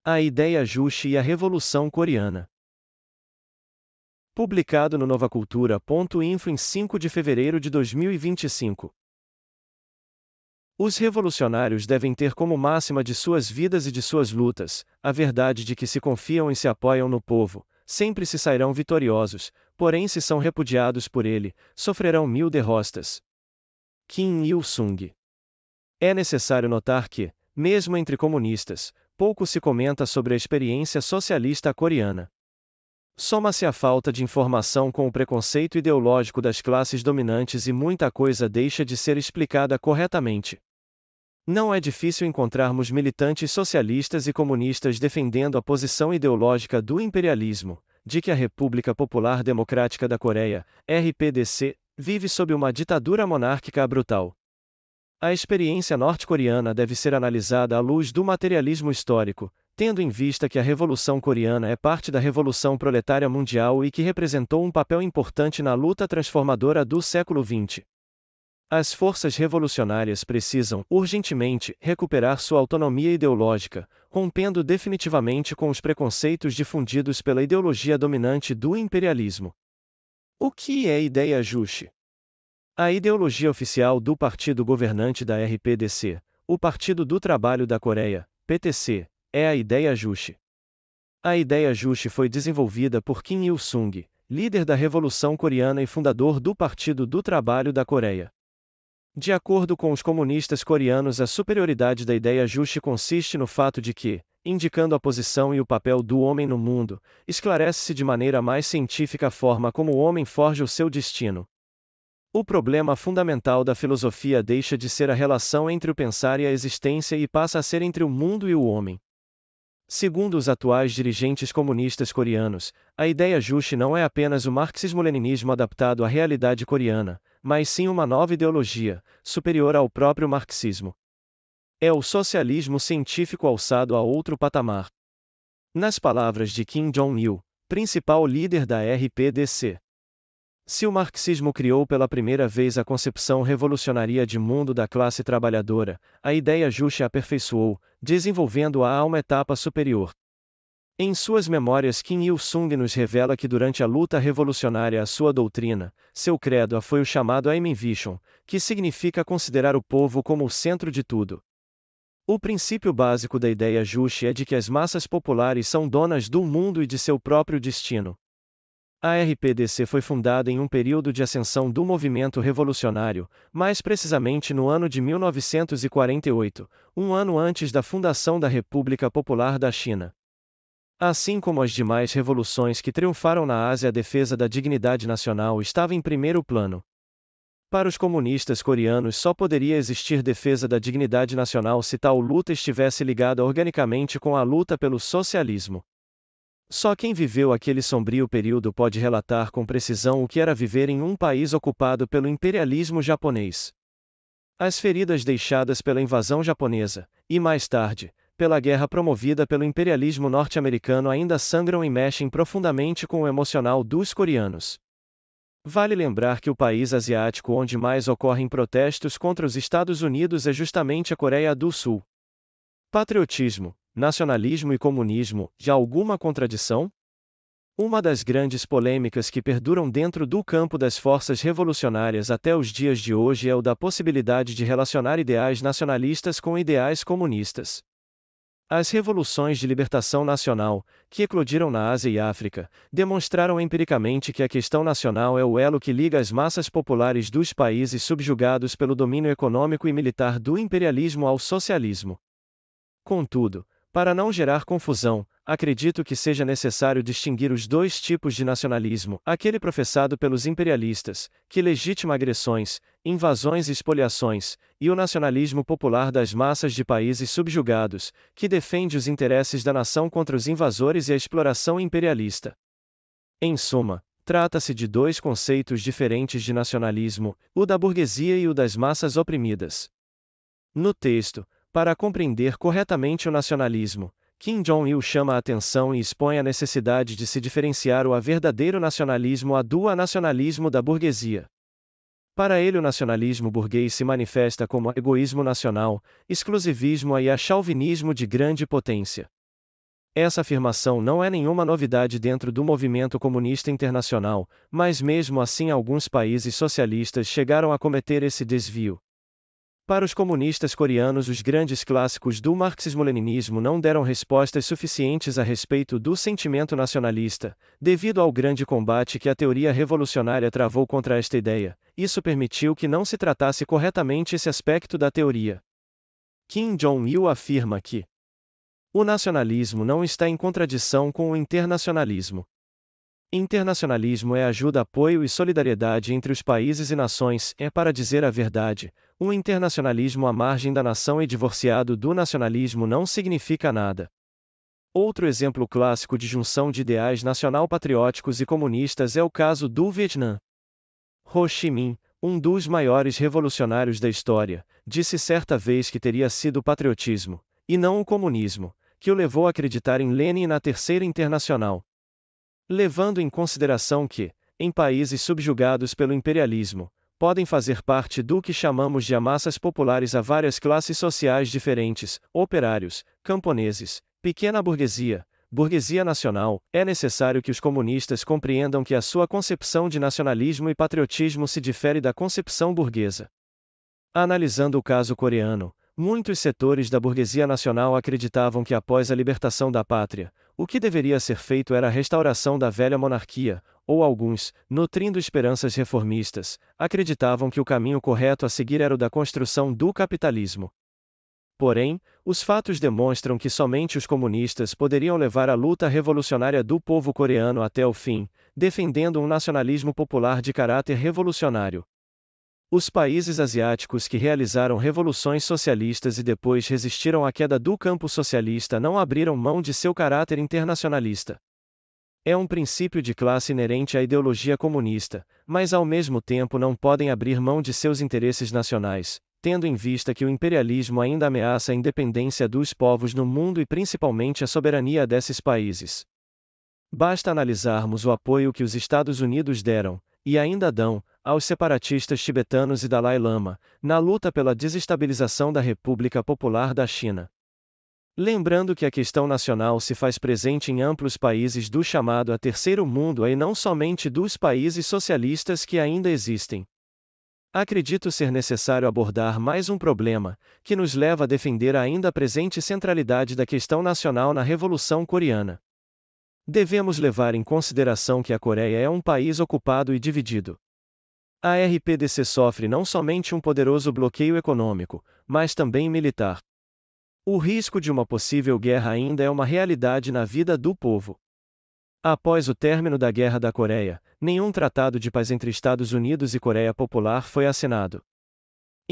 A ideia Juche e a Revolução Coreana. Publicado no novacultura.info em 5 de fevereiro de 2025. Os revolucionários devem ter como máxima de suas vidas e de suas lutas, a verdade de que se confiam e se apoiam no povo, sempre se sairão vitoriosos, porém se são repudiados por ele, sofrerão 1000 derrotas. Kim Il-sung. É necessário notar que, mesmo entre comunistas, pouco se comenta sobre a experiência socialista coreana. Soma-se a falta de informação com o preconceito ideológico das classes dominantes e muita coisa deixa de ser explicada corretamente. Não é difícil encontrarmos militantes socialistas e comunistas defendendo a posição ideológica do imperialismo, de que a República Popular Democrática da Coreia, RPDC, vive sob uma ditadura monárquica brutal. A experiência norte-coreana deve ser analisada à luz do materialismo histórico, tendo em vista que a Revolução Coreana é parte da Revolução Proletária Mundial e que representou um papel importante na luta transformadora do século XX. As forças revolucionárias precisam, urgentemente, recuperar sua autonomia ideológica, rompendo definitivamente com os preconceitos difundidos pela ideologia dominante do imperialismo. O que é a ideia Juche? A ideologia oficial do partido governante da RPDC, o Partido do Trabalho da Coreia, PTC, é a ideia Juche. A ideia Juche foi desenvolvida por Kim Il-sung, líder da Revolução Coreana e fundador do Partido do Trabalho da Coreia. De acordo com os comunistas coreanos, a superioridade da ideia Juche consiste no fato de que, indicando a posição e o papel do homem no mundo, esclarece-se de maneira mais científica a forma como o homem forja o seu destino. O problema fundamental da filosofia deixa de ser a relação entre o pensar e a existência e passa a ser entre o mundo e o homem. Segundo os atuais dirigentes comunistas coreanos, a ideia Juche não é apenas o marxismo-leninismo adaptado à realidade coreana, mas sim uma nova ideologia, superior ao próprio marxismo. É o socialismo científico alçado a outro patamar. Nas palavras de Kim Jong-il, principal líder da RPDC. Se o marxismo criou pela primeira vez a concepção revolucionária de mundo da classe trabalhadora, a ideia Juche a aperfeiçoou, desenvolvendo-a a uma etapa superior. Em suas memórias, Kim Il-sung nos revela que durante a luta revolucionária a sua doutrina, seu credo foi o chamado Aimvision, que significa considerar o povo como o centro de tudo. O princípio básico da ideia Juche é de que as massas populares são donas do mundo e de seu próprio destino. A RPDC foi fundada em um período de ascensão do movimento revolucionário, mais precisamente no ano de 1948, um ano antes da fundação da República Popular da China. Assim como as demais revoluções que triunfaram na Ásia, a defesa da dignidade nacional estava em primeiro plano. Para os comunistas coreanos só poderia existir defesa da dignidade nacional se tal luta estivesse ligada organicamente com a luta pelo socialismo. Só quem viveu aquele sombrio período pode relatar com precisão o que era viver em um país ocupado pelo imperialismo japonês. As feridas deixadas pela invasão japonesa, e mais tarde, pela guerra promovida pelo imperialismo norte-americano ainda sangram e mexem profundamente com o emocional dos coreanos. Vale lembrar que o país asiático onde mais ocorrem protestos contra os Estados Unidos é justamente a Coreia do Sul. Patriotismo, nacionalismo e comunismo, já alguma contradição? Uma das grandes polêmicas que perduram dentro do campo das forças revolucionárias até os dias de hoje é o da possibilidade de relacionar ideais nacionalistas com ideais comunistas. As revoluções de libertação nacional, que eclodiram na Ásia e África, demonstraram empiricamente que a questão nacional é o elo que liga as massas populares dos países subjugados pelo domínio econômico e militar do imperialismo ao socialismo. Contudo, para não gerar confusão, acredito que seja necessário distinguir os dois tipos de nacionalismo: aquele professado pelos imperialistas, que legitima agressões, invasões e expoliações, e o nacionalismo popular das massas de países subjugados, que defende os interesses da nação contra os invasores e a exploração imperialista. Em suma, trata-se de dois conceitos diferentes de nacionalismo, o da burguesia e o das massas oprimidas. No texto, para compreender corretamente o nacionalismo, Kim Jong-il chama a atenção e expõe a necessidade de se diferenciar o verdadeiro nacionalismo do nacionalismo da burguesia. Para ele, o nacionalismo burguês se manifesta como egoísmo nacional, exclusivismo e chauvinismo de grande potência. Essa afirmação não é nenhuma novidade dentro do movimento comunista internacional, mas mesmo assim alguns países socialistas chegaram a cometer esse desvio. Para os comunistas coreanos, os grandes clássicos do marxismo-leninismo não deram respostas suficientes a respeito do sentimento nacionalista, devido ao grande combate que a teoria revolucionária travou contra esta ideia. Isso permitiu que não se tratasse corretamente esse aspecto da teoria. Kim Jong-il afirma que o nacionalismo não está em contradição com o internacionalismo. Internacionalismo é ajuda, apoio e solidariedade entre os países e nações, para dizer a verdade, um internacionalismo à margem da nação e divorciado do nacionalismo não significa nada. Outro exemplo clássico de junção de ideais nacional-patrióticos e comunistas é o caso do Vietnã. Ho Chi Minh, um dos maiores revolucionários da história, disse certa vez que teria sido o patriotismo, e não o comunismo, que o levou a acreditar em Lenin e na Terceira Internacional. Levando em consideração que, em países subjugados pelo imperialismo, podem fazer parte do que chamamos de massas populares a várias classes sociais diferentes, operários, camponeses, pequena burguesia, burguesia nacional, é necessário que os comunistas compreendam que a sua concepção de nacionalismo e patriotismo se difere da concepção burguesa. Analisando o caso coreano, muitos setores da burguesia nacional acreditavam que após a libertação da pátria, o que deveria ser feito era a restauração da velha monarquia, ou alguns, nutrindo esperanças reformistas, acreditavam que o caminho correto a seguir era o da construção do capitalismo. Porém, os fatos demonstram que somente os comunistas poderiam levar a luta revolucionária do povo coreano até o fim, defendendo um nacionalismo popular de caráter revolucionário. Os países asiáticos que realizaram revoluções socialistas e depois resistiram à queda do campo socialista não abriram mão de seu caráter internacionalista. É um princípio de classe inerente à ideologia comunista, mas ao mesmo tempo não podem abrir mão de seus interesses nacionais, tendo em vista que o imperialismo ainda ameaça a independência dos povos no mundo e principalmente a soberania desses países. Basta analisarmos o apoio que os Estados Unidos deram, e ainda dão, aos separatistas tibetanos e Dalai Lama, na luta pela desestabilização da República Popular da China. Lembrando que a questão nacional se faz presente em amplos países do chamado Terceiro Mundo e não somente dos países socialistas que ainda existem. Acredito ser necessário abordar mais um problema, que nos leva a defender a ainda presente centralidade da questão nacional na Revolução Coreana. Devemos levar em consideração que a Coreia é um país ocupado e dividido. A RPDC sofre não somente um poderoso bloqueio econômico, mas também militar. O risco de uma possível guerra ainda é uma realidade na vida do povo. Após o término da Guerra da Coreia, nenhum tratado de paz entre Estados Unidos e Coreia Popular foi assinado.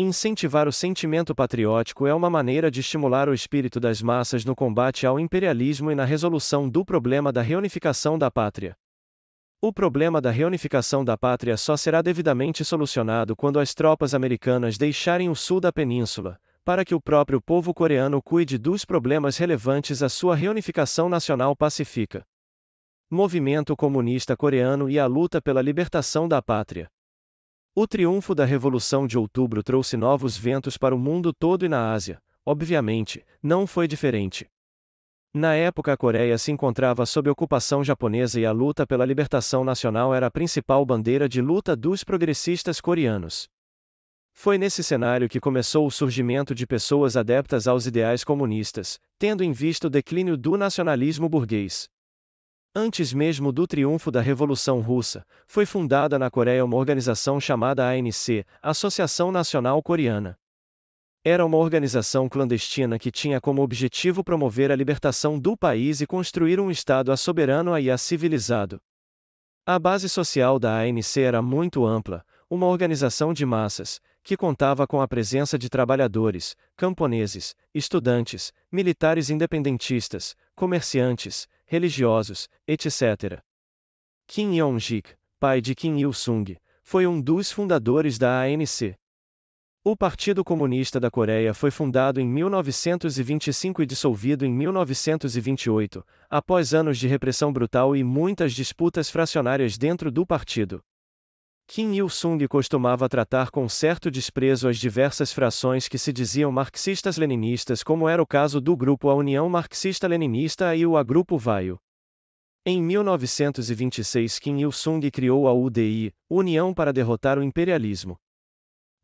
Incentivar o sentimento patriótico é uma maneira de estimular o espírito das massas no combate ao imperialismo e na resolução do problema da reunificação da pátria. O problema da reunificação da pátria só será devidamente solucionado quando as tropas americanas deixarem o sul da península, para que o próprio povo coreano cuide dos problemas relevantes à sua reunificação nacional pacífica. Movimento comunista coreano e a luta pela libertação da pátria. O triunfo da Revolução de Outubro trouxe novos ventos para o mundo todo e na Ásia, obviamente, não foi diferente. Na época a Coreia se encontrava sob ocupação japonesa e a luta pela libertação nacional era a principal bandeira de luta dos progressistas coreanos. Foi nesse cenário que começou o surgimento de pessoas adeptas aos ideais comunistas, tendo em vista o declínio do nacionalismo burguês. Antes mesmo do triunfo da Revolução Russa, foi fundada na Coreia uma organização chamada ANC, Associação Nacional Coreana. Era uma organização clandestina que tinha como objetivo promover a libertação do país e construir um Estado soberano e civilizado. A base social da ANC era muito ampla, uma organização de massas, que contava com a presença de trabalhadores, camponeses, estudantes, militares independentistas, comerciantes, religiosos, etc. Kim Yong-jik, pai de Kim Il-sung, foi um dos fundadores da ANC. O Partido Comunista da Coreia foi fundado em 1925 e dissolvido em 1928, após anos de repressão brutal e muitas disputas fracionárias dentro do partido. Kim Il-sung costumava tratar com certo desprezo as diversas frações que se diziam marxistas-leninistas, como era o caso do grupo A União Marxista-Leninista e o A Grupo Vaio. Em 1926 Kim Il-sung criou a UDI, União para Derrotar o Imperialismo.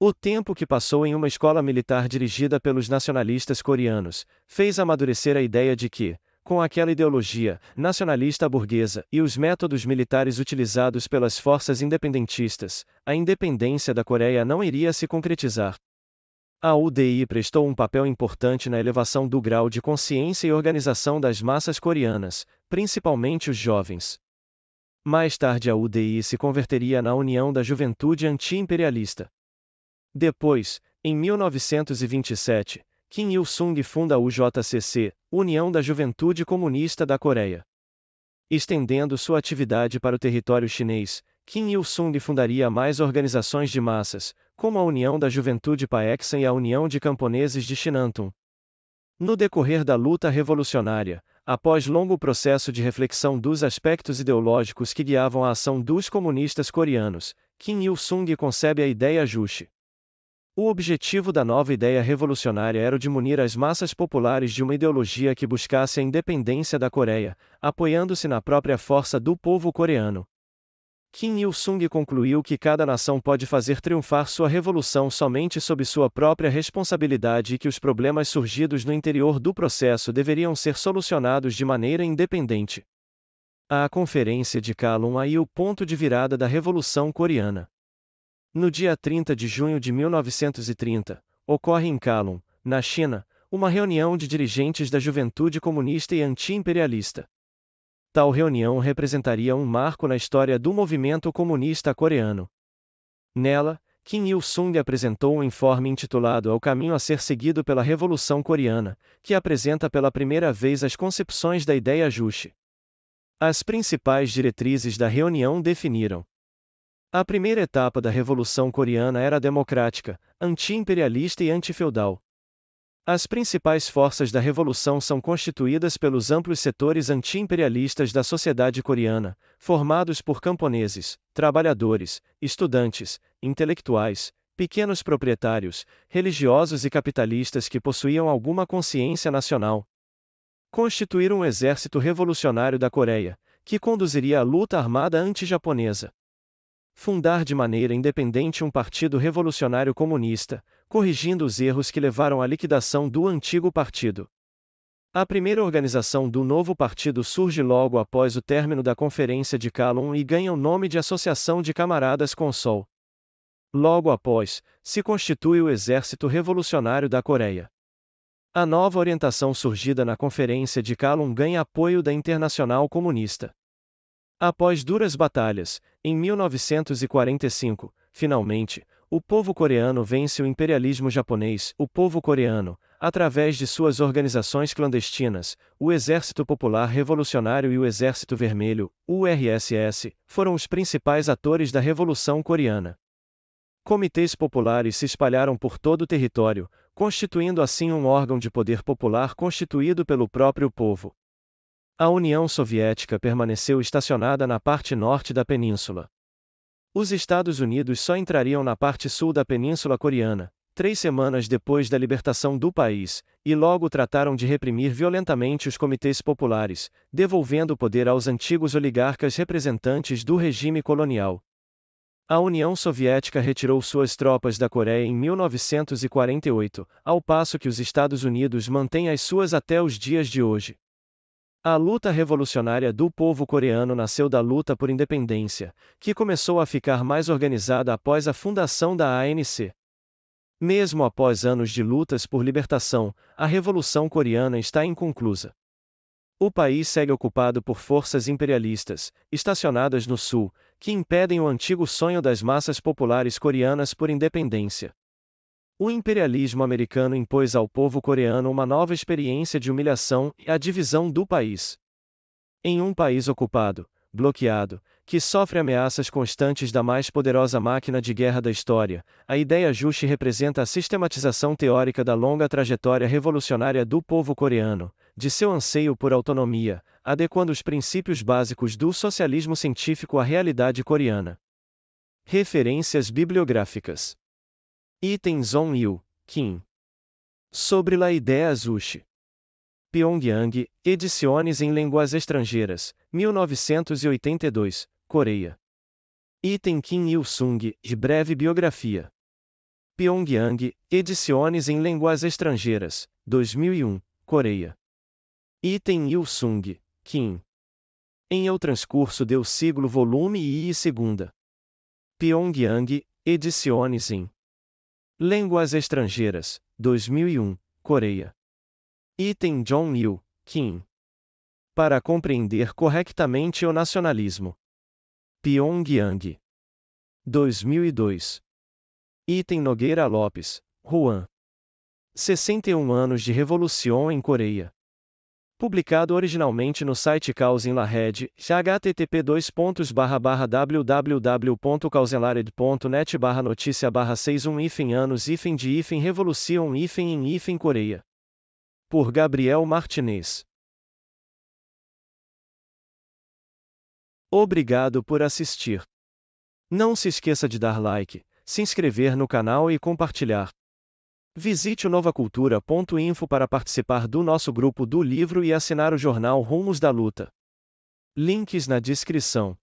O tempo que passou em uma escola militar dirigida pelos nacionalistas coreanos, fez amadurecer a ideia de que, com aquela ideologia nacionalista burguesa e os métodos militares utilizados pelas forças independentistas, a independência da Coreia não iria se concretizar. A UDI prestou um papel importante na elevação do grau de consciência e organização das massas coreanas, principalmente os jovens. Mais tarde a UDI se converteria na União da Juventude Anti-Imperialista. Depois, em 1927, Kim Il-sung funda a UJCC, União da Juventude Comunista da Coreia. Estendendo sua atividade para o território chinês, Kim Il-sung fundaria mais organizações de massas, como a União da Juventude Paeksan e a União de Camponeses de Sinantun. No decorrer da luta revolucionária, após longo processo de reflexão dos aspectos ideológicos que guiavam a ação dos comunistas coreanos, Kim Il-sung concebe a ideia Juche. O objetivo da nova ideia revolucionária era o de munir as massas populares de uma ideologia que buscasse a independência da Coreia, apoiando-se na própria força do povo coreano. Kim Il-sung concluiu que cada nação pode fazer triunfar sua revolução somente sob sua própria responsabilidade e que os problemas surgidos no interior do processo deveriam ser solucionados de maneira independente. A Conferência de Kowloon é o ponto de virada da Revolução Coreana. No dia 30 de junho de 1930, ocorre em Kowloon, na China, uma reunião de dirigentes da juventude comunista e anti-imperialista. Tal reunião representaria um marco na história do movimento comunista coreano. Nela, Kim Il-sung apresentou um informe intitulado Ao Caminho a Ser Seguido pela Revolução Coreana, que apresenta pela primeira vez as concepções da ideia Juche. As principais diretrizes da reunião definiram: a primeira etapa da Revolução Coreana era democrática, anti-imperialista e antifeudal. As principais forças da revolução são constituídas pelos amplos setores anti-imperialistas da sociedade coreana, formados por camponeses, trabalhadores, estudantes, intelectuais, pequenos proprietários, religiosos e capitalistas que possuíam alguma consciência nacional. Constituir um exército revolucionário da Coreia, que conduziria a luta armada anti-japonesa. Fundar de maneira independente um partido revolucionário comunista, corrigindo os erros que levaram à liquidação do antigo partido. A primeira organização do novo partido surge logo após o término da Conferência de Kowloon e ganha o nome de Associação de Camaradas Consol. Logo após, se constitui o Exército Revolucionário da Coreia. A nova orientação surgida na Conferência de Kowloon ganha apoio da Internacional Comunista. Após duras batalhas, em 1945, finalmente, o povo coreano vence o imperialismo japonês. O povo coreano, através de suas organizações clandestinas, o Exército Popular Revolucionário e o Exército Vermelho, URSS, foram os principais atores da Revolução Coreana. Comitês populares se espalharam por todo o território, constituindo assim um órgão de poder popular constituído pelo próprio povo. A União Soviética permaneceu estacionada na parte norte da península. Os Estados Unidos só entrariam na parte sul da península coreana, 3 semanas depois da libertação do país, e logo trataram de reprimir violentamente os comitês populares, devolvendo o poder aos antigos oligarcas representantes do regime colonial. A União Soviética retirou suas tropas da Coreia em 1948, ao passo que os Estados Unidos mantêm as suas até os dias de hoje. A luta revolucionária do povo coreano nasceu da luta por independência, que começou a ficar mais organizada após a fundação da ANC. Mesmo após anos de lutas por libertação, a Revolução Coreana está inconclusa. O país segue ocupado por forças imperialistas, estacionadas no sul, que impedem o antigo sonho das massas populares coreanas por independência. O imperialismo americano impôs ao povo coreano uma nova experiência de humilhação e a divisão do país. Em um país ocupado, bloqueado, que sofre ameaças constantes da mais poderosa máquina de guerra da história, a ideia Juche representa a sistematização teórica da longa trajetória revolucionária do povo coreano, de seu anseio por autonomia, adequando os princípios básicos do socialismo científico à realidade coreana. Referências bibliográficas. Item Zhong-il, Kim. Sobre la idea Zushi. Pyongyang, Edições em Línguas Estrangeiras, 1982, Coreia. Item Kim Il-sung, breve biografia. Pyongyang, Edições em Línguas Estrangeiras, 2001, Coreia. Item Il-sung, Kim. Em El Transcurso do Siglo Volume I e Segunda. Pyongyang, Edições em Línguas Estrangeiras, 2001, Coreia. Item Zhong-il, Kim. Para compreender corretamente o nacionalismo. Pyongyang. 2002. Item Nogueira Lopes, Juan. 61 anos de Revolução em Coreia. Publicado originalmente no site Causa em la Rede, http://www.causelared.net/notícia/61-anos-de Revolution em Coreia. Por Gabriel Martinez. Obrigado por assistir. Não se esqueça de dar like, se inscrever no canal e compartilhar. Visite o novacultura.info para participar do nosso grupo do livro e assinar o jornal Rumos da Luta. Links na descrição.